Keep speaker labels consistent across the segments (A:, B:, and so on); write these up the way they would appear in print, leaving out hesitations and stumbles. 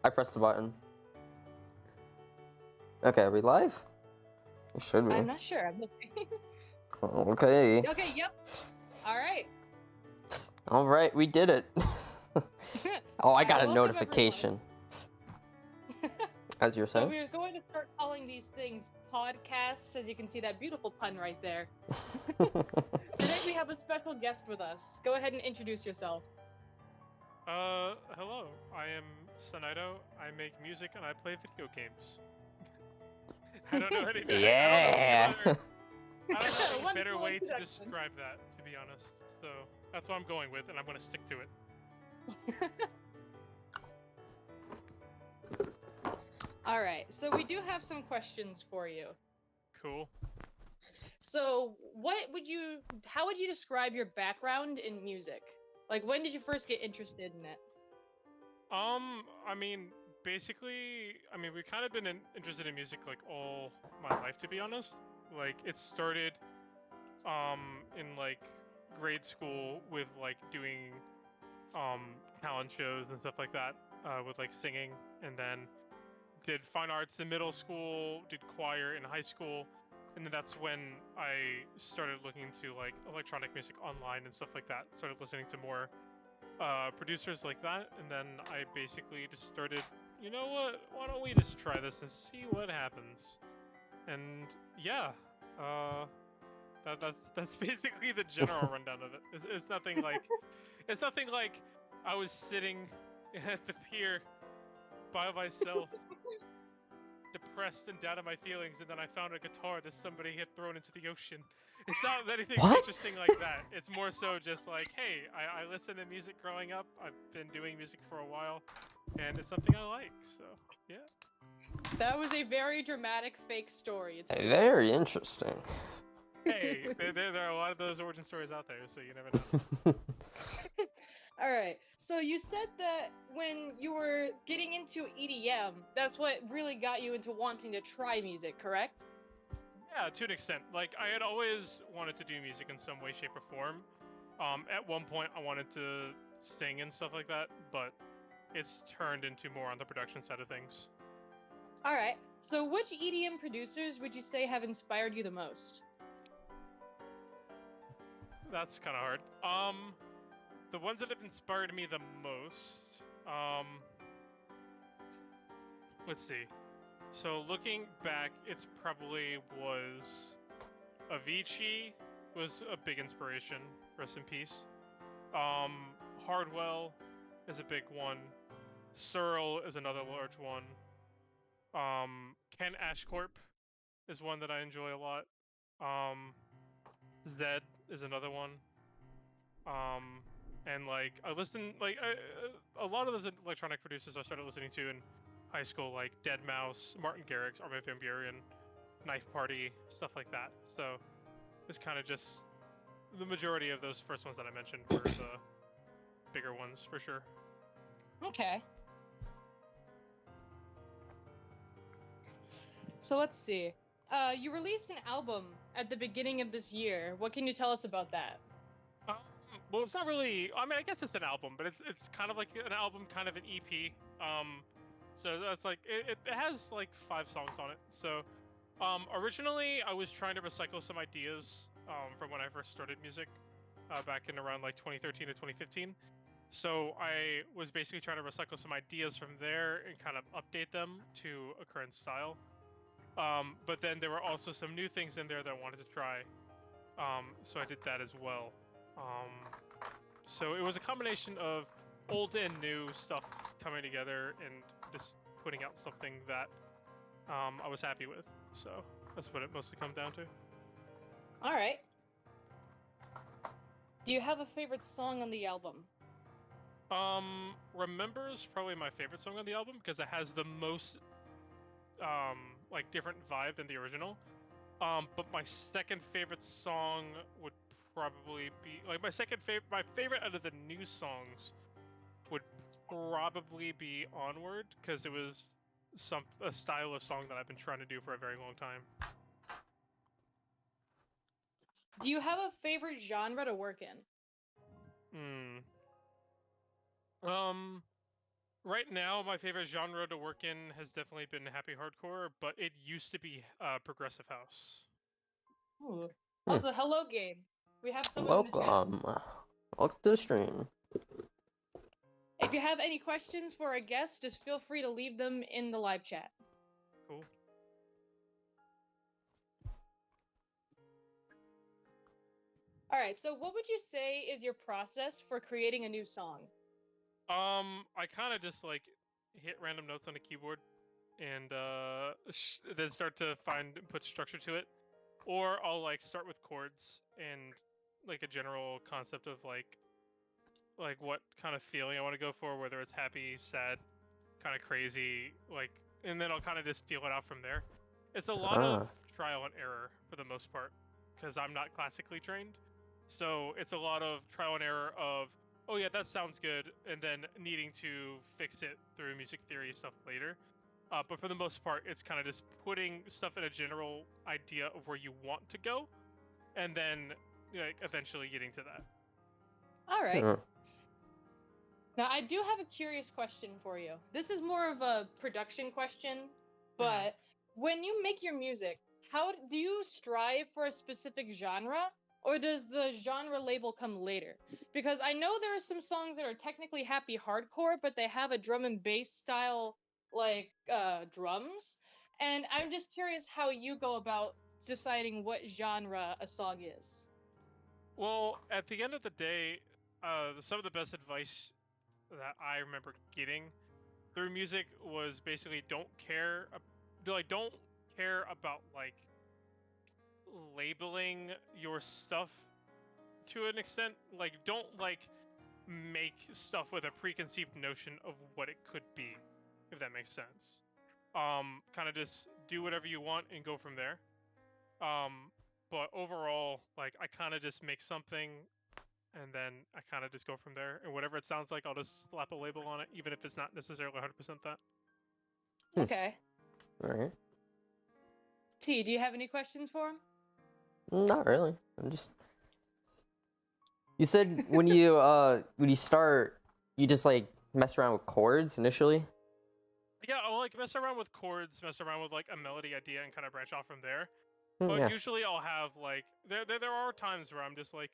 A: I pressed the button. Okay, are we live? We should be.
B: I'm not sure. I'm looking.
A: Okay.
B: Okay, yep. All right.
A: All right, we did it. Oh, I got a
B: welcome
A: notification. As you're
B: So
A: saying?
B: we're going to start calling these things podcasts, as you can see that beautiful pun right there. Today we have a special guest with us. Go ahead and introduce yourself.
C: Hello. I am Sanaito. I make music and I play video games. I don't know any.
A: Yeah.
C: I don't know any
B: Wonderful
C: better way to
B: introduction.
C: describe that, to be honest. So that's what I'm going with, and I'm going to stick to it.
B: All right. So we do have some questions for you.
C: Cool.
B: So, how would you describe your background in music? Like, when did you first get interested in it?
C: I mean, basically, we've kind of been interested in music like all my life, to be honest. Like, it started, in like grade school with like doing, talent shows and stuff like that, with like singing, and then did fine arts in middle school, did choir in high school, and then that's when I started looking into like electronic music online and stuff like that. Started listening to more producers like that, and then I basically just started, you know what? Why don't we just try this and see what happens? And yeah, uh, that's basically the general rundown of it. It's nothing like I was sitting at the pier by myself, depressed and down on my feelings, and then I found a guitar that somebody had thrown into the ocean. It's not anything
A: What?
C: interesting like that. It's more so just like, hey, I listened to music growing up. I've been doing music for a while, and it's something I like. So yeah.
B: That was a very dramatic fake story. It's
A: Very interesting.
C: Hey, there are a lot of those origin stories out there, so you never know.
B: All right. So you said that when you were getting into EDM, that's what really got you into wanting to try music, correct?
C: Yeah, to an extent. Like, I had always wanted to do music in some way, shape, or form. At one point, I wanted to sing and stuff like that, but it's turned into more on the production side of things.
B: All right. So which EDM producers would you say have inspired you the most?
C: That's kind of hard. The ones that have inspired me the most, let's see. So looking back, it's probably was Avicii was a big inspiration. Rest in peace. Hardwell is a big one. Searle is another large one. Ken Ashcorp is one that I enjoy a lot. Zed is another one. And like I listen, like a lot of those electronic producers I started listening to in high school, like Dead Mouse, Martin Garrix, Armin van Buuren, Knife Party, stuff like that. So it's kind of just the majority of those first ones that I mentioned were the bigger ones for sure.
B: Okay. So let's see. You released an album at the beginning of this year. What can you tell us about that?
C: Um, well, it's not really. I mean, I guess it's an album, but it's kind of like an album, kind of an EP. So that's like it has like 5 songs on it. So, originally I was trying to recycle some ideas from when I first started music, back in around like 2013 to 2015. So I was basically trying to recycle some ideas from there and kind of update them to a current style. But then there were also some new things in there that I wanted to try. So I did that as well. So it was a combination of old and new stuff coming together and just putting out something that I was happy with. So that's what it mostly comes down to.
B: All right. Do you have a favorite song on the album?
C: Remember's probably my favorite song on the album because it has the most like different vibe than the original. But my second favorite song would probably be like my favorite out of the new songs would probably be Onward because it was a style of song that I've been trying to do for a very long time.
B: Do you have a favorite genre to work in?
C: Hmm. Right now, my favorite genre to work in has definitely been happy hardcore, but it used to be progressive house.
B: Ooh.
A: Hmm.
B: Also, hello game. We have someone in the chat.
A: Welcome. Welcome to the stream.
B: If you have any questions for our guests, just feel free to leave them in the live chat.
C: Cool.
B: All right, so what would you say is your process for creating a new song?
C: I kind of just like hit random notes on a keyboard and then start to put structure to it, or I'll like start with chords and like a general concept of like what kind of feeling I want to go for, whether it's happy, sad, kind of crazy, like, and then I'll kind of just feel it out from there. It's a lot of trial and error for the most part, because I'm not classically trained. So it's a lot of trial and error of, oh yeah, that sounds good, and then needing to fix it through music theory stuff later. But for the most part, it's kind of just putting stuff in a general idea of where you want to go, and then like eventually getting to that.
B: All right. Now, I do have a curious question for you. This is more of a production question, but when you make your music, how do you strive for a specific genre, or does the genre label come later? Because I know there are some songs that are technically happy hardcore, but they have a drum and bass style, like drums, and I'm just curious how you go about deciding what genre a song is.
C: Well, at the end of the day, some of the best advice that I remember getting through music was basically don't care about like labeling your stuff to an extent. Like don't like make stuff with a preconceived notion of what it could be, if that makes sense. Kind of just do whatever you want and go from there. But overall, like I kind of just make something and then I kind of just go from there. And whatever it sounds like, I'll just slap a label on it, even if it's not necessarily 100% that.
B: Okay.
A: All right.
B: T, do you have any questions for him?
A: Not really. I'm just. You said when you start, you just like mess around with chords initially.
C: Yeah, I'll like mess around with chords, mess around with like a melody idea, and kind of branch off from there.
A: Hmm,
C: But
A: yeah.
C: usually I'll have like there are times where I'm just like,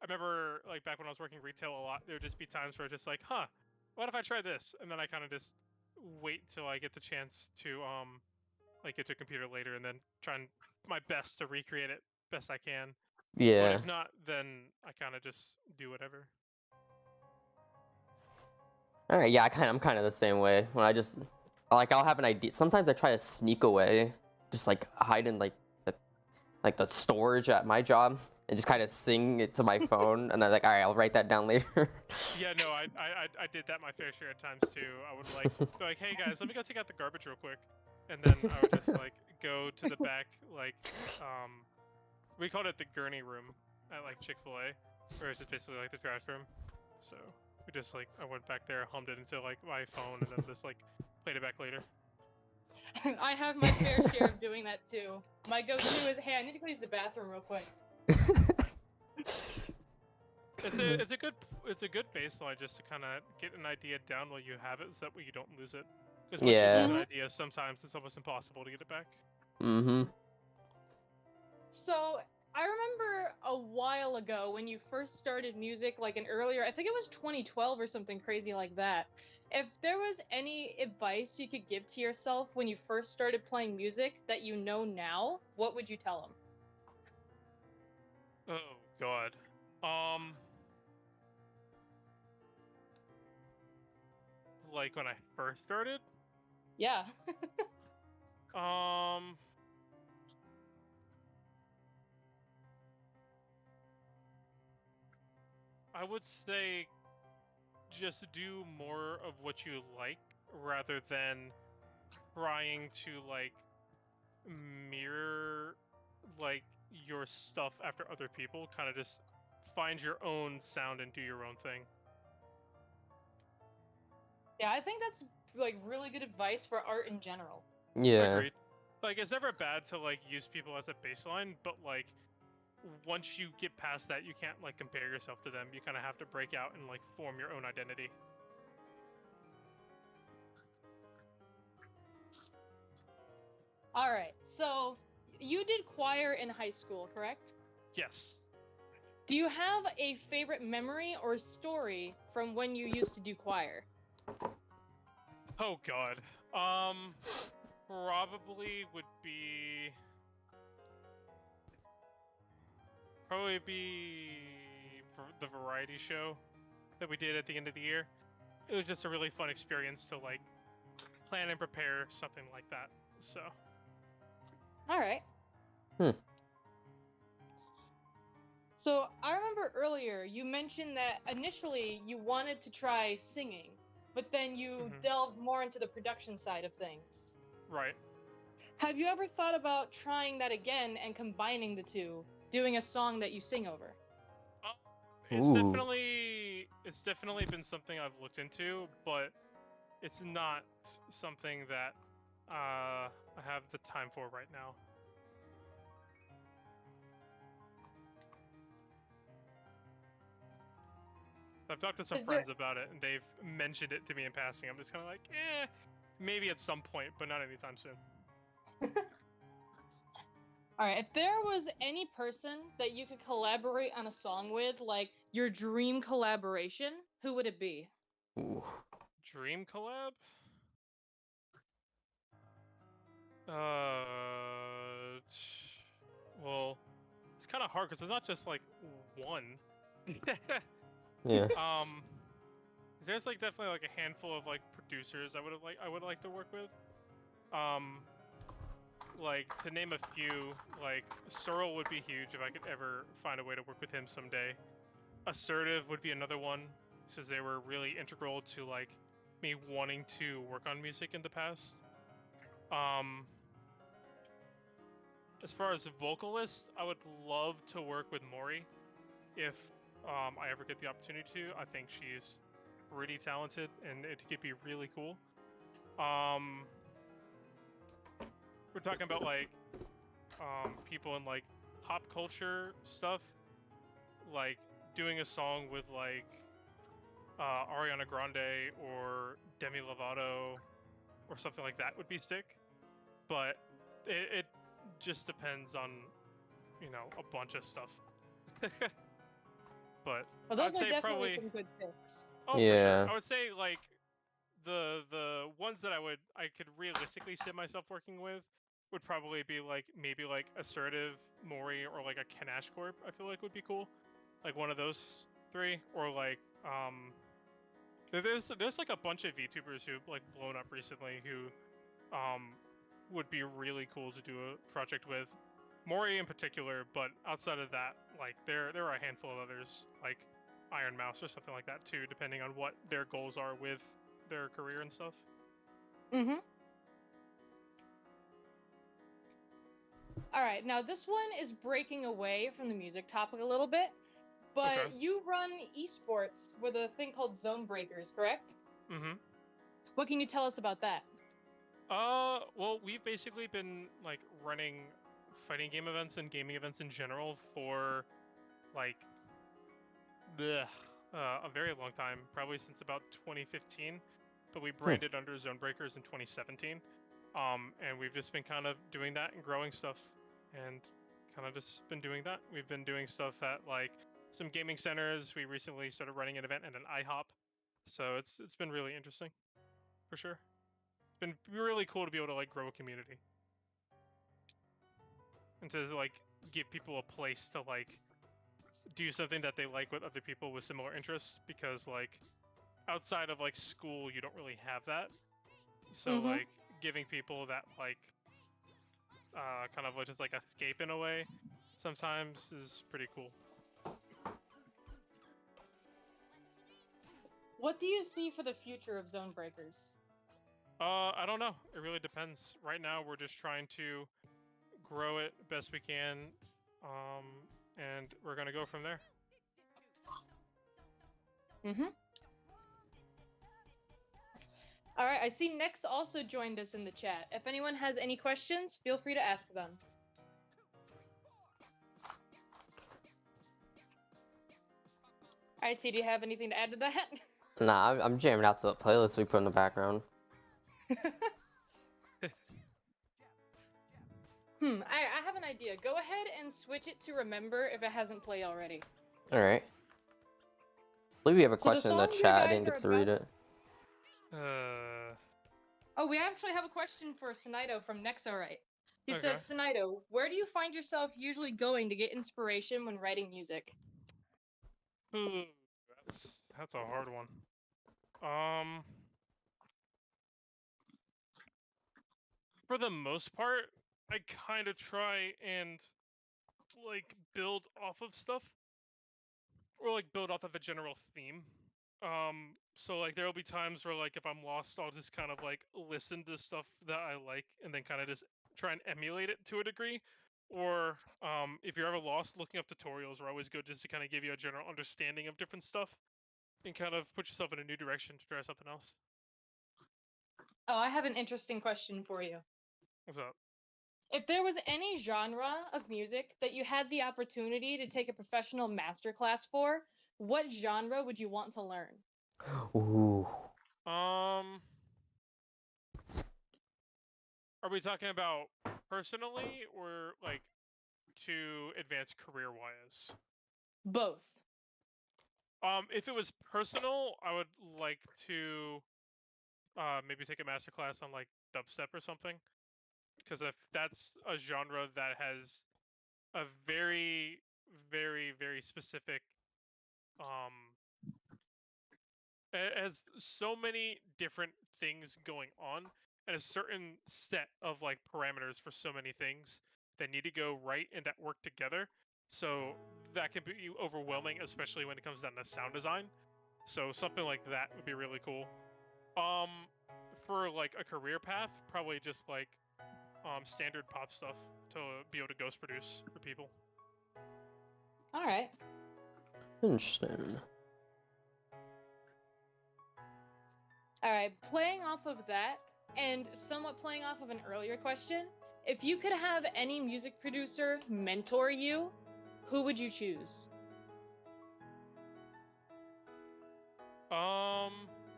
C: I remember like back when I was working retail a lot, there would just be times where it's just like, huh, what if I try this? And then I kind of just wait till I get the chance to like get to a computer later and then try and my best to recreate it best I can. But
A: Yeah.
C: if not, then I kind of just do whatever.
A: All right. Yeah. I'm kind of the same way. When I just like I'll have an idea. Sometimes I try to sneak away, just like hide in like the storage at my job and just kind of sing it to my phone, and then like, all right, I'll write that down later.
C: Yeah, no, I did that my fair share of times too. I would like be like, hey guys, let me go take out the garbage real quick, and then I would just like go to the back, like we called it the gurney room at like Chick-fil-A, where it's just basically like the trash room. So we just like I went back there, hummed it into like my phone, and then just like played it back later.
B: I have my fair share of doing that too. My go-to is, hey, I need to go use the bathroom real quick.
C: It's a good baseline just to kind of get an idea down while you have it, so that way you don't lose it. Because once you lose an idea, sometimes it's almost impossible to get it back.
A: Mm-hmm.
B: So I remember a while ago when you first started music, like an earlier, I think it was 2012 or something crazy like that. If there was any advice you could give to yourself when you first started playing music that you know now, what would you tell him?
C: Oh God. Like when I first started.
B: Yeah.
C: I would say just do more of what you like rather than trying to like mirror like your stuff after other people. Kind of just find your own sound and do your own thing.
B: Yeah, I think that's like really good advice for art in general.
A: Yeah.
C: Agreed. Like it's never bad to like use people as a baseline, but like once you get past that, you can't like compare yourself to them. You kind of have to break out and like form your own identity.
B: All right. So you did choir in high school, correct?
C: Yes.
B: Do you have a favorite memory or story from when you used to do choir?
C: Oh God. Probably would be the variety show that we did at the end of the year. It was just a really fun experience to like plan and prepare something like that. So.
B: All right.
A: Hmm.
B: So I remember earlier you mentioned that initially you wanted to try singing, but then you delved more into the production side of things.
C: Right.
B: Have you ever thought about trying that again and combining the two, doing a song that you sing over?
C: It's
A: Ooh.
C: definitely been something I've looked into, but it's not something that I have the time for right now. I've talked to some friends about it, and they've mentioned it to me in passing. I'm just kind of like, maybe at some point, but not anytime soon.
B: All right, if there was any person that you could collaborate on a song with, like your dream collaboration, who would it be?
A: Ooh.
C: Dream collab? Well, it's kind of hard because it's not just like one.
A: Yeah.
C: There's like definitely like a handful of like producers I would like to work with. Like to name a few, like Searle would be huge if I could ever find a way to work with him someday. Assertive would be another one, since they were really integral to like me wanting to work on music in the past. As far as vocalist, I would love to work with Mori if I ever get the opportunity to. I think she's pretty talented and it could be really cool. We're talking about like people in like pop culture stuff, like doing a song with like Ariana Grande or Demi Lovato or something like that would be sick. But it just depends on, you know, a bunch of stuff. But
B: Well,
C: I'd
B: those are
C: say
B: definitely
C: probably.
B: some good picks.
C: Oh,
A: Yeah.
C: for sure. I would say like the ones that I could realistically see myself working with would probably be like maybe like Assertive, Mori, or like a Kanash Corp. I feel like would be cool. Like one of those three, or like there's like a bunch of VTubers who've like blown up recently who would be really cool to do a project with. Mori in particular, but outside of that, like there are a handful of others, like Iron Mouse or something like that too, depending on what their goals are with their career and stuff.
B: Mm-hmm. All right, now this one is breaking away from the music topic a little bit, but
C: Okay.
B: you run esports with a thing called Zone Breakers, correct?
C: Mm-hmm.
B: What can you tell us about that?
C: Well, we've basically been like running fighting game events and gaming events in general for like a very long time, probably since about 2015. But we branded under Zone Breakers in 2017. And we've just been kind of doing that and growing stuff, and kind of just been doing that. We've been doing stuff at like some gaming centers. We recently started running an event at an IHOP, so it's been really interesting, for sure. It's been really cool to be able to like grow a community and to like give people a place to like do something that they like with other people with similar interests, because like outside of like school you don't really have that. So like giving people that like kind of just like escape in a way sometimes is pretty cool.
B: What do you see for the future of Zone Breakers?
C: I don't know. It really depends. Right now we're just trying to grow it best we can, and we're gonna go from there.
B: All right, I see Nex also joined us in the chat. If anyone has any questions, feel free to ask them. All right, T, do you have anything to add to that?
A: Nah, I'm jamming out to the playlist we put in the background.
B: I have an idea. Go ahead and switch it to remember if it hasn't played already.
A: All right. I believe we have a
B: So the
A: question in the
B: song you
A: chat. I
B: guys
A: didn't get
B: are
A: to read
B: about-
A: it.
B: Oh, we actually have a question for Sanaito from Nexorite. He
C: Okay.
B: says, Sanaito, where do you find yourself usually going to get inspiration when writing music?
C: That's a hard one. For the most part, I kind of try and like build off of stuff, or like build off of a general theme. So like there'll be times where like if I'm lost, I'll just kind of like listen to stuff that I like and then kind of just try and emulate it to a degree. Or if you're ever lost, looking up tutorials are always good just to kind of give you a general understanding of different stuff and kind of put yourself in a new direction to try something else.
B: Oh, I have an interesting question for you.
C: What's up?
B: If there was any genre of music that you had the opportunity to take a professional masterclass for, what genre would you want to learn?
A: Ooh.
C: Are we talking about personally or like to advance career wise?
B: Both.
C: If it was personal, I would like to maybe take a master class on like dubstep or something, because if that's a genre that has a very, very, very specific it has so many different things going on and a certain set of like parameters for so many things that need to go right and that work together. So that can be overwhelming, especially when it comes down to sound design. So something like that would be really cool. Um, for like a career path, probably just like standard pop stuff to be able to ghost produce for people.
B: All right.
A: Interesting.
B: All right. Playing off of that and somewhat playing off of an earlier question, if you could have any music producer mentor you, who would you choose?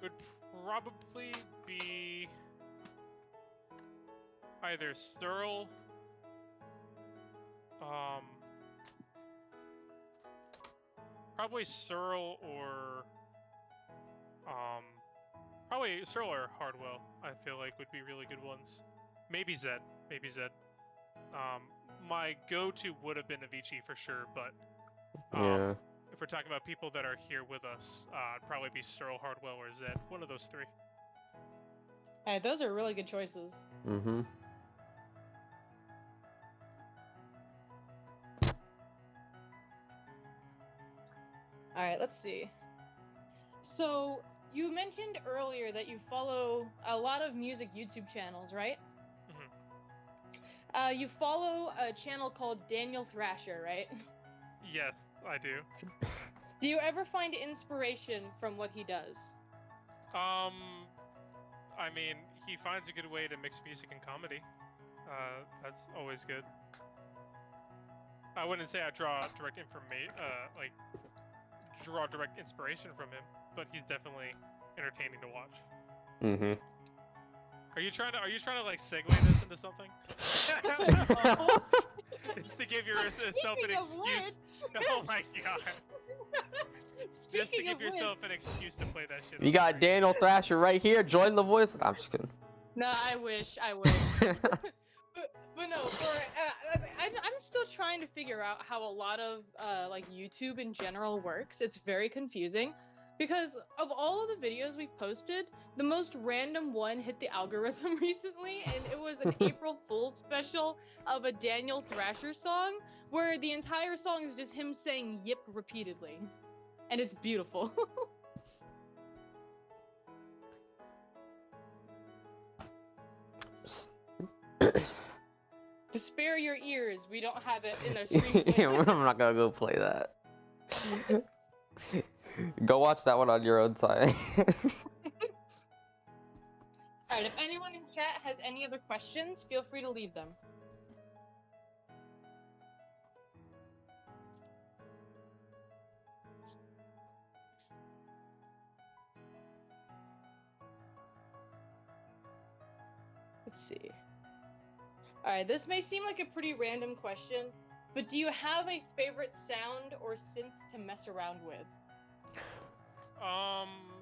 C: Would probably be either Searle, probably Searle or probably Searle or Hardwell. I feel like would be really good ones. Maybe Zed. Maybe Zed. My go-to would have been Avicii for sure, but
A: Yeah.
C: if we're talking about people that are here with us, it'd probably be Searle, Hardwell, or Zed. One of those three.
B: All right, those are really good choices.
A: Mm-hmm.
B: All right, let's see. So, you mentioned earlier that you follow a lot of music YouTube channels, right?
C: Mm-hmm.
B: You follow a channel called Daniel Thrasher, right?
C: Yes, I do.
B: Do you ever find inspiration from what he does?
C: I mean, he finds a good way to mix music and comedy. That's always good. I wouldn't say I draw direct direct inspiration from him, but he's definitely entertaining to watch.
A: Mm-hmm.
C: Are you trying to like segue this into something? Just to give yourself an excuse. Oh my god. Just to give yourself an excuse to play that shit.
A: You got Daniel Thrasher right here. Join the voice. I'm just kidding.
B: No, I wish. But no, I'm still trying to figure out how a lot of like YouTube in general works. It's very confusing because of all of the videos we've posted, the most random one hit the algorithm recently, and it was an April Fool's special of a Daniel Thrasher song where the entire song is just him saying "yip" repeatedly, and it's beautiful. To spare your ears, we don't have it in our stream.
A: Yeah, I'm not gonna go play that. Go watch that one on your own time.
B: Alright, if anyone in chat has any other questions, feel free to leave them. Let's see. Alright, this may seem like a pretty random question, but do you have a favorite sound or synth to mess around with?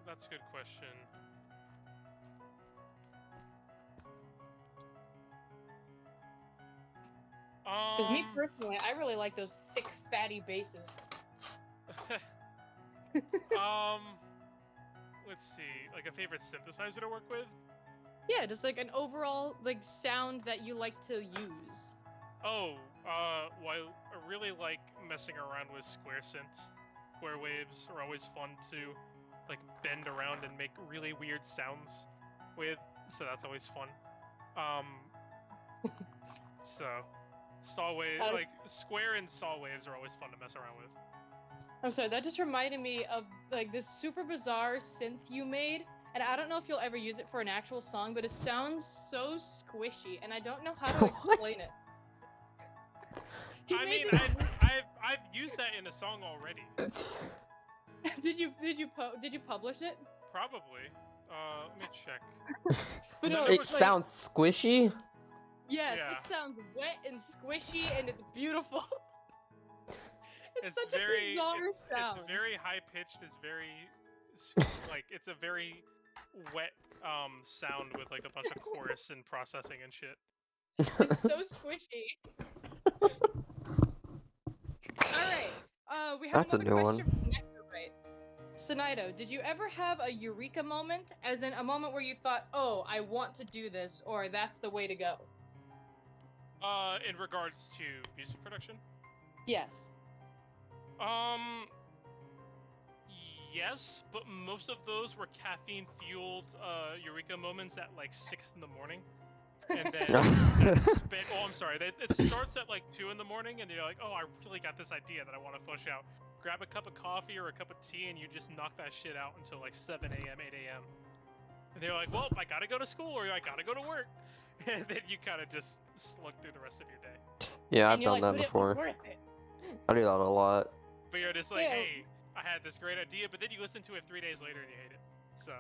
C: That's a good question.
B: Because me personally, I really like those thick, fatty basses.
C: Let's see, like a favorite synthesizer to work with?
B: Yeah, just like an overall like sound that you like to use.
C: Oh, well, I really like messing around with square synths. Square waves are always fun to, like, bend around and make really weird sounds with, so that's always fun. So, saw wave, like, square and saw waves are always fun to mess around with.
B: I'm sorry, that just reminded me of like this super bizarre synth you made, and I don't know if you'll ever use it for an actual song, but it sounds so squishy, and I don't know how to explain it.
C: I mean, I've used that in a song already.
B: Did you publish it?
C: Probably. Let me check.
B: But no,
A: It sounds squishy?
B: Yes,
C: Yeah.
B: it sounds wet and squishy, and it's beautiful. it's such
C: very,
B: a bizarre sound.
C: It's very high pitched. It's very like it's a very wet sound with like a bunch of chorus and processing and shit.
B: It's so squishy. Alright, we have
A: That's a
B: another
A: new
B: question
A: one.
B: from Nectarite. Sanaito, did you ever have a eureka moment, as in a moment where you thought, oh, I want to do this, or that's the way to go?
C: In regards to music production?
B: Yes.
C: Yes, but most of those were caffeine-fueled eureka moments at like 6 in the morning. And then I'm sorry. It starts at like 2 in the morning, and you're like, "Oh, I really got this idea that I want to flush out." Grab a cup of coffee or a cup of tea, and you just knock that shit out until like 7 a.m., 8 a.m. And they're like, "Well, I gotta go to school, or I gotta go to work," and then you kind of just slug through the rest of your day.
A: Yeah, I've done that before. I do that a lot.
C: But you're just like, "Hey, I had this great idea," but then you listen to it 3 days later and you hate it. So.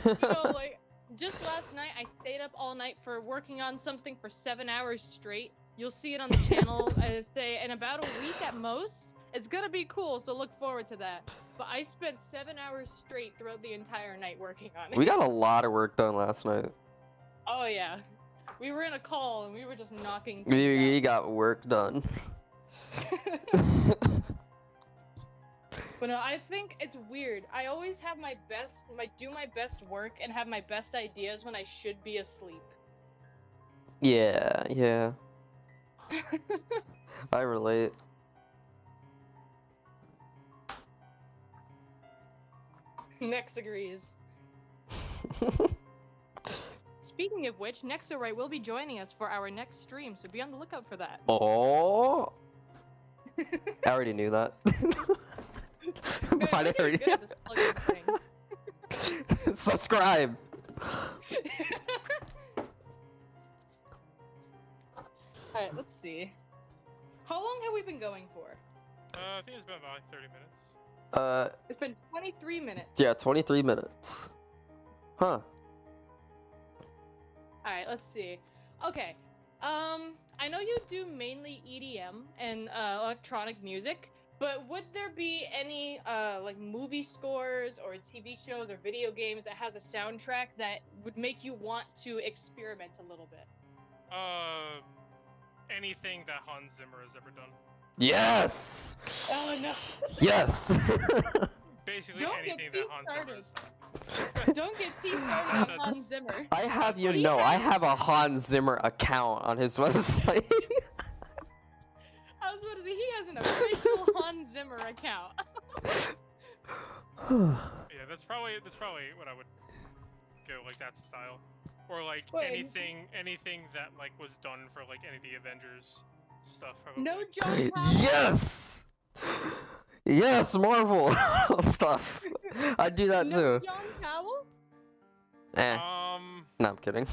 B: You know, like. Just last night, I stayed up all night for working on something for 7 hours straight. You'll see it on the channel, I say, in about a week at most. It's gonna be cool, so look forward to that. But I spent 7 hours straight throughout the entire night working on it.
A: We got a lot of work done last night.
B: Oh yeah. We were in a call, and we were just knocking
A: We got work done.
B: But no, I think it's weird. I always have do my best work and have my best ideas when I should be asleep.
A: Yeah. I relate.
B: Nex agrees. Speaking of which, Nexorite will be joining us for our next stream, so be on the lookout for that.
A: Oh. I already knew that.
B: Man, we're good at this plug-in thing.
A: Subscribe.
B: Alright, let's see. How long have we been going for?
C: I think it's been about like 30 minutes.
B: It's been 23 minutes.
A: Yeah, 23 minutes. Huh.
B: Alright, let's see. Okay. I know you do mainly EDM and electronic music, but would there be any like movie scores or TV shows or video games that has a soundtrack that would make you want to experiment a little bit?
C: Anything that Hans Zimmer has ever done.
A: Yes.
B: Oh no.
A: Yes.
C: Basically
B: Don't
C: anything
B: get
C: that Hans Zimmer has done.
B: Don't get tea started on Hans Zimmer.
A: I have I have a Hans Zimmer account on his website.
B: I was about to say, he has an official Hans Zimmer account.
C: Yeah, that's probably what I would go, like that style, or like anything that like was done for like any of the Avengers stuff. Probably.
B: No John Powell.
A: Yes. Yes, Marvel stuff. I do that
B: No
A: too.
B: John Powell?
A: No, I'm kidding.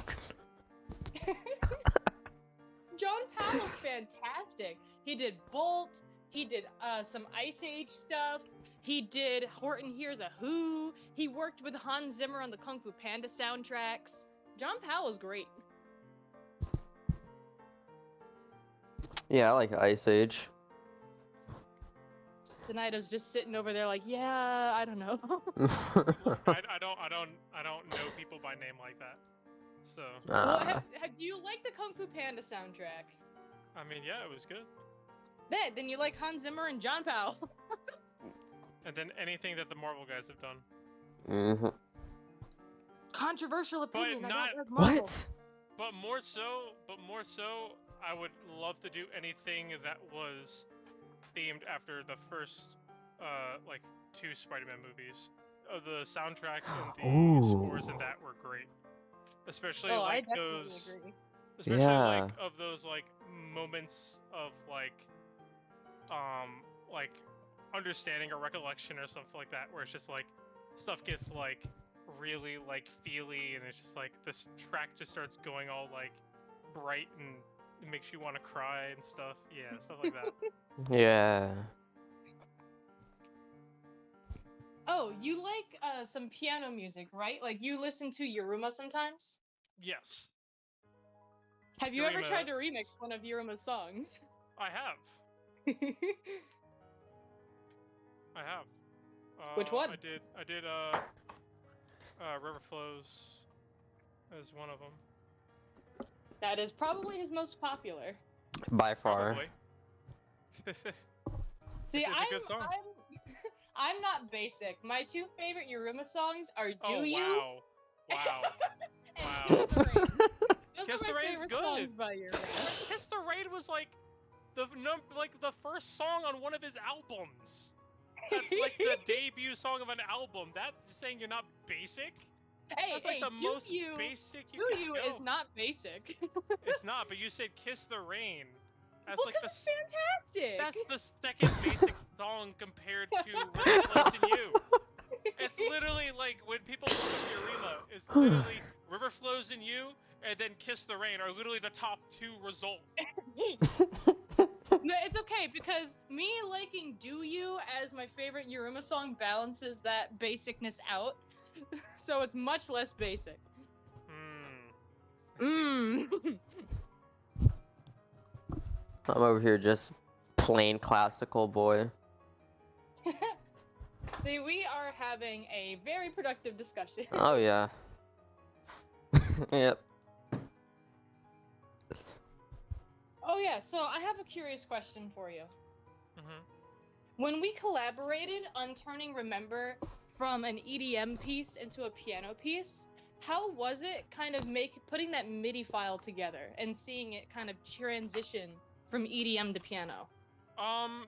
B: John Powell's fantastic. He did Bolt. He did some Ice Age stuff. He did Horton Hears a Who. He worked with Hans Zimmer on the Kung Fu Panda soundtracks. John Powell's great.
A: Yeah, I like Ice Age.
B: Sanaito's just sitting over there like, yeah, I don't know.
C: Look, I don't know people by name like that. So.
B: Well, do you like the Kung Fu Panda soundtrack?
C: I mean, yeah, it was good.
B: Then you like Hans Zimmer and John Powell.
C: And then anything that the Marvel guys have done.
A: Mm-hmm.
B: Controversial opinion.
C: But
B: I
C: not-
B: don't like Marvel.
A: What?
C: But more so, I would love to do anything that was themed after the first, like, 2 Spider-Man movies. The soundtrack and the scores in that were great. Especially
B: Oh, I
C: like
B: definitely
C: those,
B: agree.
C: especially
A: Yeah.
C: like of those like moments of like understanding or recollection or something like that, where it's just like stuff gets like really like feely, and it's just like this track just starts going all like bright and it makes you want to cry and stuff. Yeah, stuff like that.
A: Yeah.
B: Oh, you like some piano music, right? Like you listen to Yuruma sometimes?
C: Yes,
B: Have you ever
C: Yurima-
B: tried to remix one of Yuruma's songs?
C: I have. I have.
B: Which one?
C: I did. River Flows as one of them.
B: That is probably his most popular.
A: By far.
C: Probably.
B: See,
C: It's a good song.
B: I'm not basic. My 2 favorite Yuruma songs are Do
C: Oh
B: You
C: wow! Wow!
B: and
C: Wow!
B: Kiss the Rain. Those
C: Kiss
B: are
C: the
B: my
C: Rain's
B: favorite
C: good.
B: songs by Yuruma.
C: Kiss the Rain was like the first song on one of his albums. That's like the debut song of an album. That's saying you're not basic.
B: Hey,
C: That's like the
B: Do
C: most
B: You,
C: basic you
B: Do
C: can
B: You
C: go.
B: is not basic.
C: It's not, but you said Kiss the Rain. That's
B: Well,
C: like
B: 'cause
C: the
B: it's fantastic.
C: that's the second basic song compared to River Flows in You. It's literally like when people look up Yurima, it's literally River Flows in You and then Kiss the Rain are literally the top 2 results.
B: No, it's okay because me liking Do You as my favorite Yuruma song balances that basicness out. So it's much less basic.
C: I see.
B: Mmm.
A: I'm over here just plain classical boy.
B: See, we are having a very productive discussion.
A: Oh yeah. Yep.
B: Oh yeah, so I have a curious question for you.
C: Mhm.
B: When we collaborated on turning Remember from an EDM piece into a piano piece, how was it kind of putting that MIDI file together and seeing it kind of transition from EDM to piano?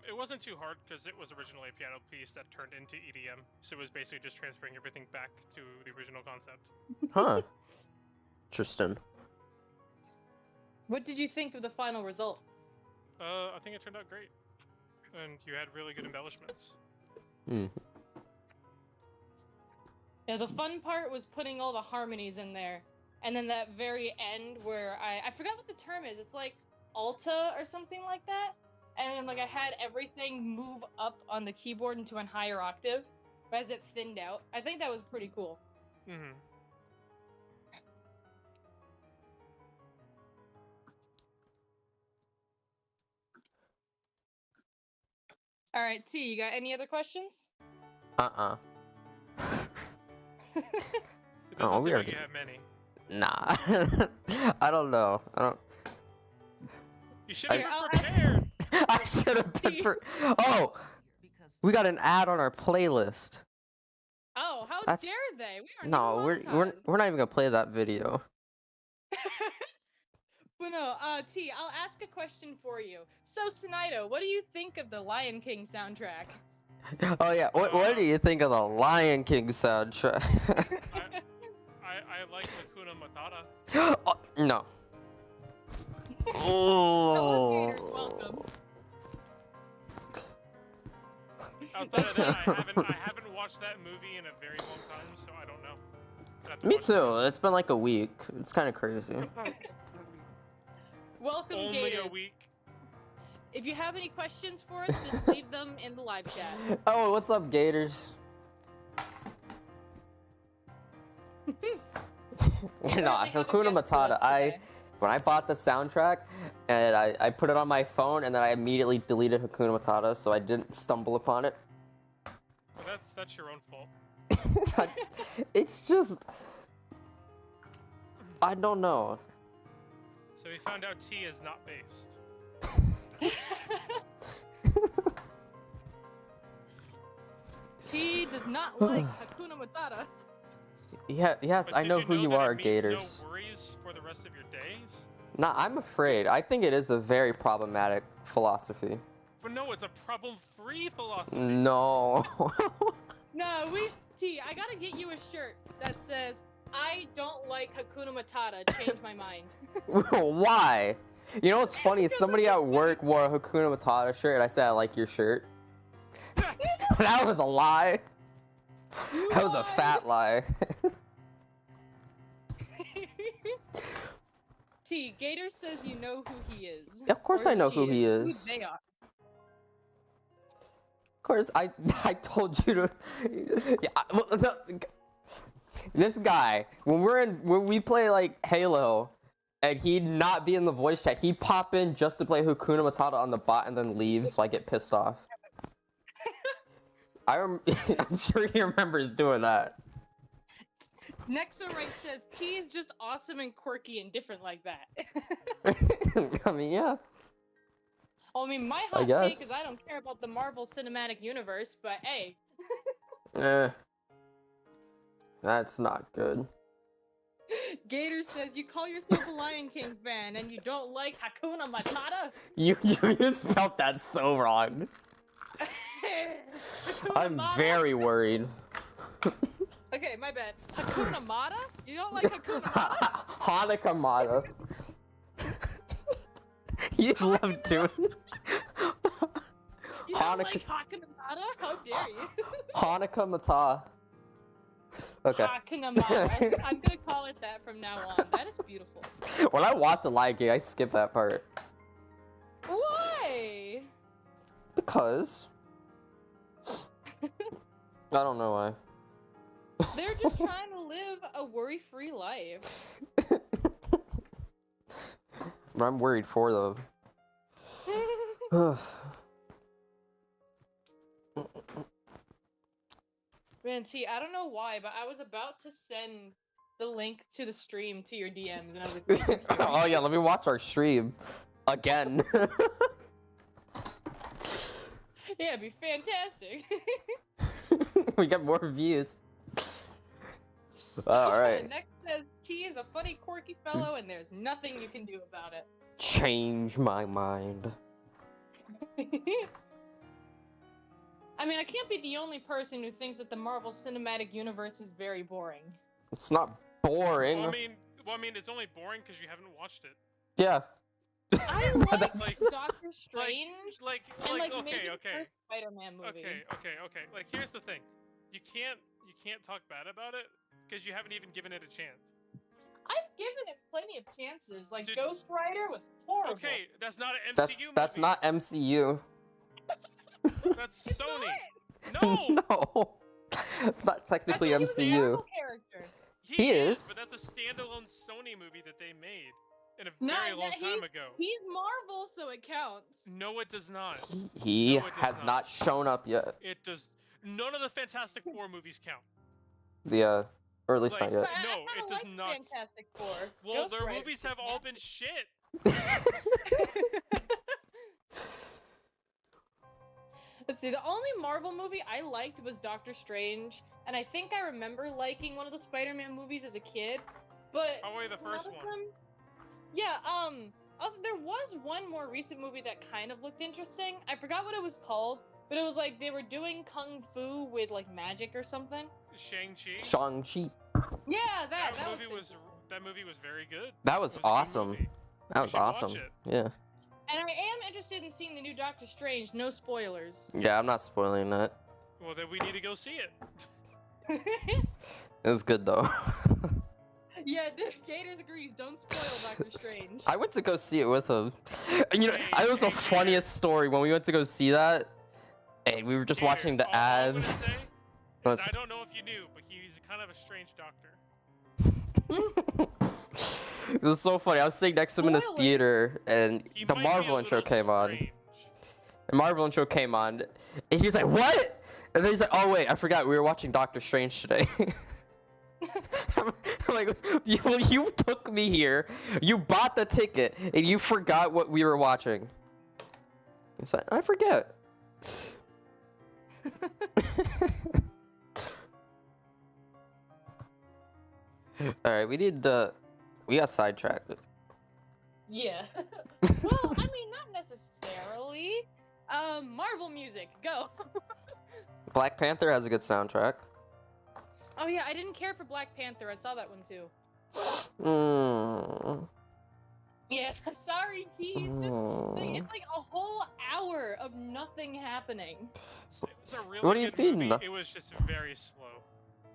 C: It wasn't too hard because it was originally a piano piece that turned into EDM, so it was basically just transferring everything back to the original concept.
A: Huh. Interesting.
B: What did you think of the final result?
C: I think it turned out great, and you had really good embellishments.
A: Mm.
B: Yeah, the fun part was putting all the harmonies in there, and then that very end where I forgot what the term is. It's like alta or something like that, and then like I had everything move up on the keyboard into a higher octave as it thinned out. I think that was pretty cool.
C: Mm-hmm.
B: All right, T, you got any other questions?
A: Uh-uh.
C: It doesn't
A: Oh,
C: seem
A: we
C: like
A: already-
C: you have many.
A: Nah. I don't know. I don't.
C: You should have
B: Here,
C: been
B: I'll-
C: prepared.
A: I should have been. Oh, we got an ad on our playlist.
B: Oh, how
A: That's-
B: dare they? We are
A: No, we're not even gonna play that video.
B: But no, T, I'll ask a question for you. So, Sanaito, what do you think of the Lion King soundtrack?
A: Oh yeah. What do you think of the Lion King soundtrack?
C: I like Hakuna Matata.
A: Oh, no.
B: Oh, okay, you're welcome.
C: Outside of that, I haven't watched that movie in a very long time, so I don't know. I'd have to
A: Me
C: watch it.
A: too. It's been like a week. It's kind of crazy.
B: Welcome,
C: Only
B: Gators.
C: a week.
B: If you have any questions for us, just leave them in the live chat.
A: Oh, what's up, Gators? Nah,
B: Apparently have a
A: Hakuna
B: guest with us
A: Matata.
B: today.
A: when I bought the soundtrack and I put it on my phone and then I immediately deleted Hakuna Matata so I didn't stumble upon it.
C: Well, that's your own fault.
A: It's just, I don't know.
C: So we found out T is not based.
B: T does not like Hakuna Matata.
A: Yeah, yes,
C: But
A: I
C: did
A: know who
C: know
A: you
C: that it
A: are,
C: means
A: Gators.
C: No worries for the rest of your days.
A: Nah, I'm afraid. I think it is a very problematic philosophy.
C: But no, it's a problem-free philosophy.
A: No.
B: No, T, I gotta get you a shirt that says, I don't like Hakuna Matata, change my mind.
A: Why? You know what's funny? Somebody at work wore a Hakuna Matata shirt and I said, I like your shirt. That was a lie. That was a fat lie.
B: T, Gator says you know who he is.
A: Of course
B: Or
A: I know who
B: she
A: he
B: Who
A: is.
B: they are.
A: Of course, I told you to. Yeah, this guy, when we play like Halo, and he'd not be in the voice chat, he'd pop in just to play Hakuna Matata on the bot and then leave, so I get pissed off. I'm sure he remembers doing that.
B: Nexo Right says T is just awesome and quirky and different like that.
A: I mean, yeah.
B: I mean, my hot take is I don't care about the Marvel Cinematic Universe, but hey.
A: That's not good.
B: Gator says you call yourself a Lion King fan and you don't like Hakuna Matata?
A: You spelled that so wrong. I'm very worried.
B: Okay, my bad. Hakuna Mata? You don't like Hakuna Mata?
A: Hanukkah Mata. You love doing.
B: You don't like Hakuna Mata? How dare you?
A: Hanukkah Mata. Okay.
B: Hakuna Mata. I'm gonna call it that from now on. That is beautiful.
A: When I watch the Lion King, I skip that part.
B: Why?
A: Because. I don't know why.
B: They're just trying to live a worry-free life.
A: But I'm worried for them.
B: Man, T, I don't know why, but I was about to send the link to the stream to your DMs, and I was like, wait,
A: Oh yeah, let me watch our stream. Again.
B: Yeah, it'd be fantastic.
A: We get more views. Alright.
B: Next says, T is a funny, quirky fellow, and there's nothing you can do about it.
A: Change my mind.
B: I mean, I can't be the only person who thinks that the Marvel Cinematic Universe is very boring.
A: It's not boring.
C: Well, I mean, it's only boring because you haven't watched it.
A: Yeah.
B: I like Doctor Strange.
C: Like,
B: and
C: okay,
B: maybe
C: okay.
B: the first Spider-Man movie.
C: Okay. Like, here's the thing. You can't talk bad about it because you haven't even given it a chance.
B: I've given it plenty of chances. Like, Ghost Rider was horrible.
C: Okay, that's not an MCU movie.
A: That's not MCU.
C: That's Sony. No.
A: No. It's not technically
B: I thought he was a
A: MCU.
B: Marvel character.
C: He
A: is.
C: But that's a standalone Sony movie that they made in a very long time ago.
B: He's Marvel, so it counts.
C: No, it does not.
A: He
C: No, it does
A: has not shown up yet.
C: It does. None of the Fantastic Four movies count.
A: Yeah. Or at least
C: Like,
A: not yet.
B: But
C: No,
B: I
C: it
B: kinda
C: does
B: like
C: not.
B: Fantastic Four.
C: Well,
B: Ghost
C: their
B: Rider.
C: movies have all been shit.
B: Let's see, the only Marvel movie I liked was Doctor Strange, and I think I remember liking one of the Spider-Man movies as a kid, but
C: Probably the first
B: none of
C: one.
B: them- Yeah, also, there was one more recent movie that kind of looked interesting. I forgot what it was called, but it was like they were doing kung fu with like magic or something.
C: Shang-Chi.
A: Shang-Chi.
B: Yeah, that
C: Movie was very good.
A: That was
C: It a good
A: awesome.
C: movie.
A: That
C: You
A: was
C: should watch
A: awesome.
C: it.
A: Yeah.
B: And I am interested in seeing the new Doctor Strange. No spoilers.
A: Yeah, I'm not spoiling that.
C: Well, then we need to go see it.
A: It was good though.
B: Yeah, Gators agrees. Don't spoil Doctor Strange.
A: I went to go see it with him. And, you know,
C: Hey,
A: it was the
C: hey,
A: funniest story when we went to go see that. And we were just watching the
C: All I'm
A: ads.
C: gonna say is
A: What's-
C: I don't know if you knew, but he's kind of a strange doctor.
A: It was so funny. I was sitting next to him in the
B: Spoiler.
A: theater, and
C: He
A: the
C: might be a
A: Marvel intro
C: little
A: came on.
C: strange.
A: The Marvel intro came on, and he's like, "What?" And then he's like, "Oh wait, I forgot. We were watching Doctor Strange today." I'm like, you took me here. You bought the ticket, and you forgot what we were watching. He's like, "I forget." All right, we got sidetracked.
B: Yeah. Well, I mean, not necessarily. Marvel music, go.
A: Black Panther has a good soundtrack.
B: Oh yeah, I didn't care for Black Panther. I saw that one too. Yeah, sorry, T. It's just it's like a whole hour of nothing happening.
C: It was a really
A: What do you
C: good
A: mean?
C: movie. It was just very slow.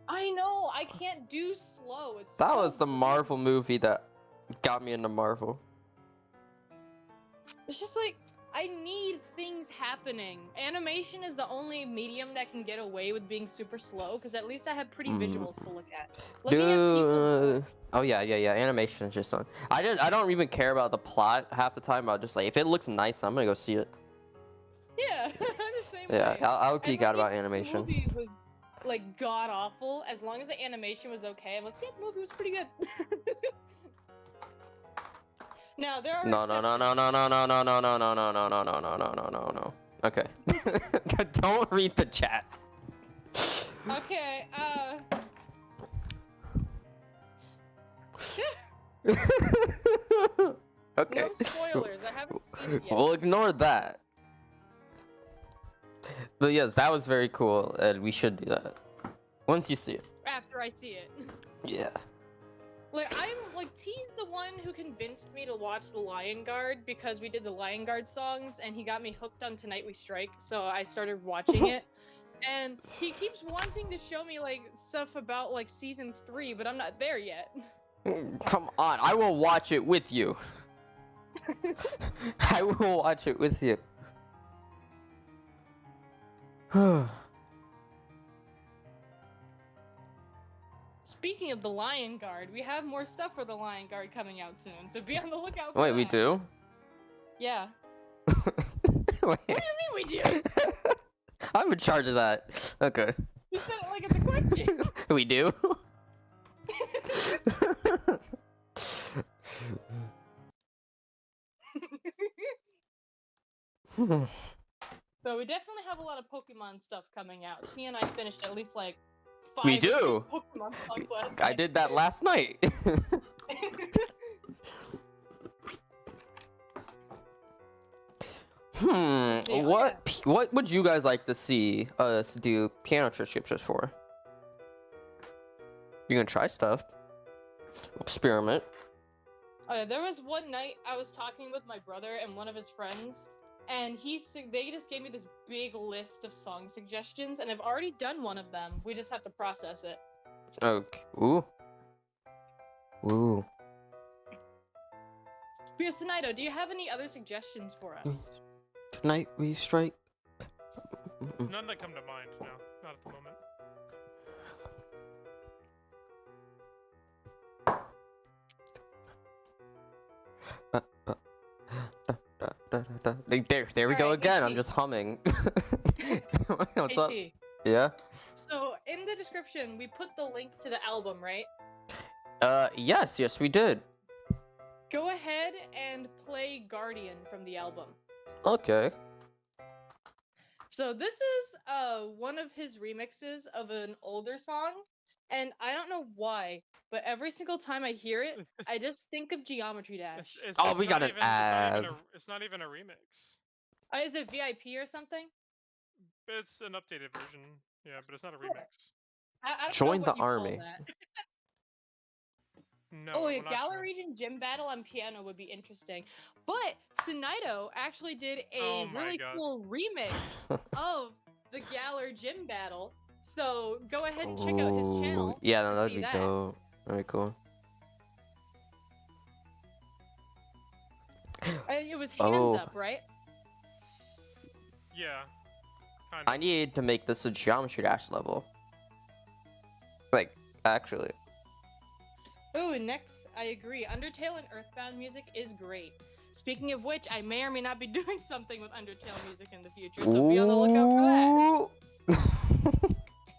B: I know, I can't do slow. It's
A: That
B: so
A: was the
B: good.
A: Marvel movie that got me into Marvel.
B: It's just like I need things happening. Animation is the only medium that can get away with being super slow because at least I have pretty visuals to look at. Looking at people.
A: Dude. Oh yeah. Animation is just on. I don't even care about the plot half the time. I'll just like, if it looks nice, I'm gonna go see it.
B: Yeah, I'm the same
A: Yeah,
B: way.
A: I'll
B: And,
A: geek
B: like,
A: out about
B: even if
A: animation.
B: The movie was like god awful. As long as the animation was okay, I'm like, yeah, the movie was pretty good. Now there are
A: No. Okay. Don't read the chat.
B: Okay,
A: Okay.
B: no spoilers. I haven't seen it yet.
A: We'll ignore that. But yes, that was very cool, and we should do that once you see it.
B: After I see it.
A: Yeah.
B: Like T's the one who convinced me to watch The Lion Guard because we did the Lion Guard songs and he got me hooked on Tonight We Strike, so I started watching it. And he keeps wanting to show me like stuff about like season 3, but I'm not there yet.
A: Come on, I will watch it with you. I will watch it with you.
B: Speaking of the Lion Guard, we have more stuff for the Lion Guard coming out soon, so be on the lookout for
A: Wait, we
B: that.
A: do?
B: Yeah.
A: Wait.
B: What do you mean we do?
A: I'm in charge of that. Okay.
B: You said it like it's a question.
A: We do?
B: So we definitely have a lot of Pokemon stuff coming out. T and I finished at least like 5
A: We
B: or 6
A: do.
B: Pokemon songs last
A: I
B: night.
A: did that last night.
B: See,
A: What would you guys like to see us do piano transcriptions for? You can try stuff. Experiment.
B: Oh yeah, there was one night I was talking with my brother and one of his friends, and they just gave me this big list of song suggestions, and I've already done one of them. We just have to process it.
A: Okay. Ooh. Ooh.
B: But Sanaito, do you have any other suggestions for us?
A: Tonight we strike.
C: None that come to mind. No, not at the moment.
A: There we go
B: Alright,
A: again.
B: hey,
A: I'm
B: T.
A: just humming. What's
B: Hey,
A: up?
B: T.
A: Yeah.
B: So in the description, we put the link to the album, right?
A: Yes, we did.
B: Go ahead and play Guardian from the album.
A: Okay.
B: So this is one of his remixes of an older song, and I don't know why, but every single time I hear it, I just think of Geometry Dash.
A: Oh, we got an ad.
C: It's not even a remix.
B: Is it VIP or something?
C: It's an updated version. Yeah, but it's not a remix.
B: I don't
A: Join
B: know
A: the
B: what you call
A: army.
B: that.
C: No.
B: Oh,
C: we're
B: a
C: not
B: Galar
C: sure.
B: Region gym battle on piano would be interesting. But Sanaito actually did a
C: Oh my
B: really
C: God.
B: cool remix of the Galar gym battle. So go ahead and check out his
A: Ooh,
B: channel.
A: yeah, no,
B: to
A: that'd
B: see
A: be
B: that.
A: dope. Very cool.
B: It was hands
A: Oh.
B: up, right?
C: Yeah. Kind
A: I need to make this a Geometry Dash level. Like, actually.
B: Ooh, next, I agree. Undertale and Earthbound music is great. Speaking of which, I may or may not be doing something with Undertale music in the future, so be on the lookout for that.